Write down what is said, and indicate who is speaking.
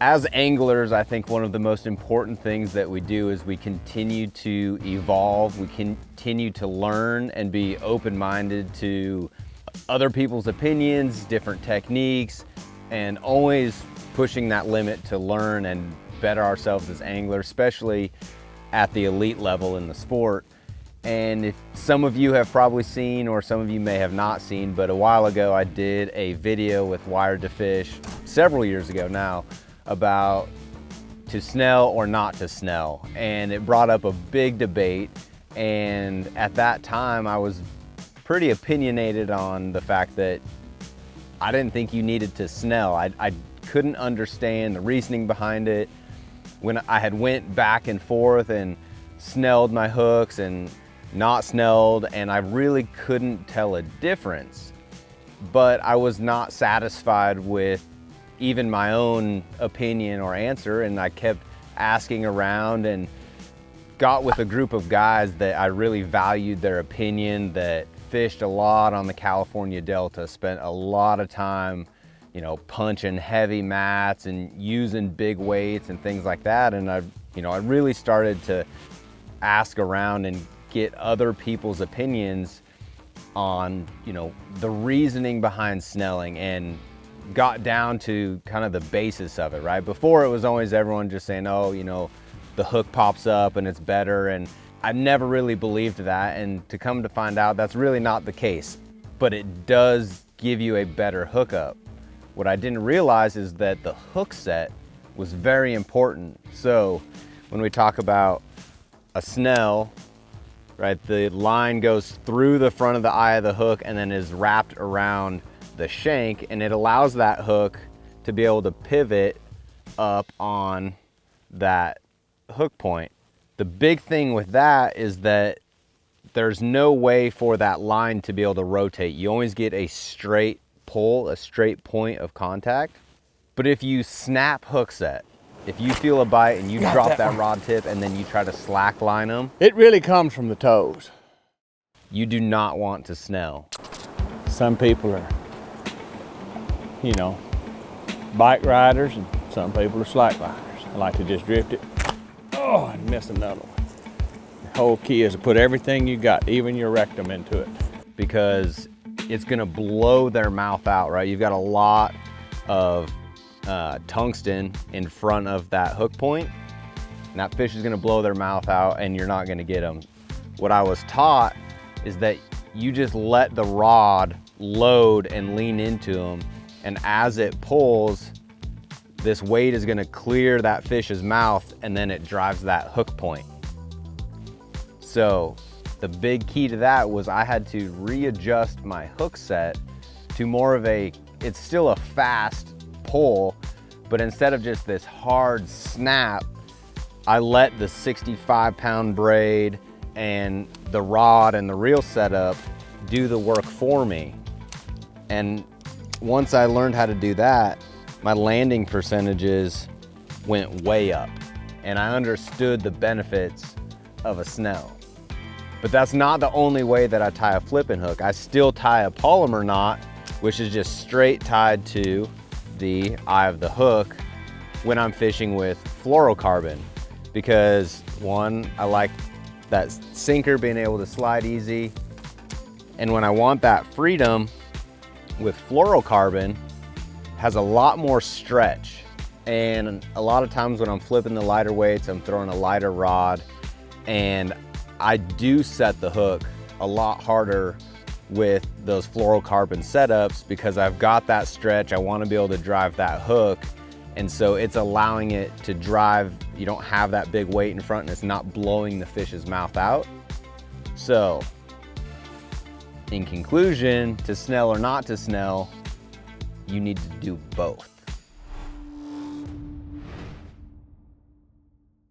Speaker 1: As anglers, I think one of the most important things that we do is we continue to evolve, we continue to learn and be open-minded to other people's opinions, different techniques, and always pushing that limit to learn and better ourselves as anglers, especially at the elite level in the sport. And if some of you have probably seen, or some of you may have not seen, but a while ago I did a video with Wired to Fish, several years ago now, about to snell or not to snell. And it brought up a big debate. And at that time I was pretty opinionated on the fact that I didn't think you needed to snell. I couldn't understand the reasoning behind it. When I had went back and forth and snelled my hooks and not snelled, and I really couldn't tell a difference. But I was not satisfied with even my own opinion or answer, and I kept asking around and got with a group of guys that I really valued their opinion, that fished a lot on the California Delta, spent a lot of time, you know, punching heavy mats and using big weights and things like that. And I really started to ask around and get other people's opinions on, you know, the reasoning behind snelling, and got down to kind of the basis of it, right? Before it was always everyone just saying, oh, you know, the hook pops up and it's better. And I never really believed that. And to come to find out, that's really not the case, but it does give you a better hookup. What I didn't realize is that the hook set was very important. So when we talk about a snell, right, the line goes through the front of the eye of the hook and then is wrapped around the shank, and it allows that hook to be able to pivot up on that hook point. The big thing with that is that there's no way for that line to be able to rotate. You always get a straight pull, a straight point of contact. But if you snap hook set, if you feel a bite and you drop that rod tip and then you try to slack line them,
Speaker 2: it really comes from the toes.
Speaker 1: You do not want to snell.
Speaker 2: Some people are, you know, bike riders, and some people are slack riders. I like to just drift it. Oh, and miss another one. The whole key is to put everything you got, even your rectum, into it.
Speaker 1: Because it's gonna blow their mouth out, right? You've got a lot of tungsten in front of that hook point, and that fish is gonna blow their mouth out and you're not gonna get them. What I was taught is that you just let the rod load and lean into them, and as it pulls, this weight is gonna clear that fish's mouth, and then it drives that hook point. So the big key to that was I had to readjust my hook set to more of a, it's still a fast pull, but instead of just this hard snap, I let the 65-pound braid and the rod and the reel setup do the work for me. And once I learned how to do that, my landing percentages went way up, and I understood the benefits of a snell. But that's not the only way that I tie a flipping hook. I still tie a Palomar knot, which is just straight tied to the eye of the hook when I'm fishing with fluorocarbon, because one, I like that sinker being able to slide easy, and when I want that freedom with fluorocarbon, has a lot more stretch. And a lot of times when I'm flipping the lighter weights, I'm throwing a lighter rod, and I do set the hook a lot harder with those fluorocarbon setups because I've got that stretch. I want to be able to drive that hook, and so it's allowing it to drive. You don't have that big weight in front and it's not blowing the fish's mouth out. So in conclusion, to snell or not to snell, you need to do both.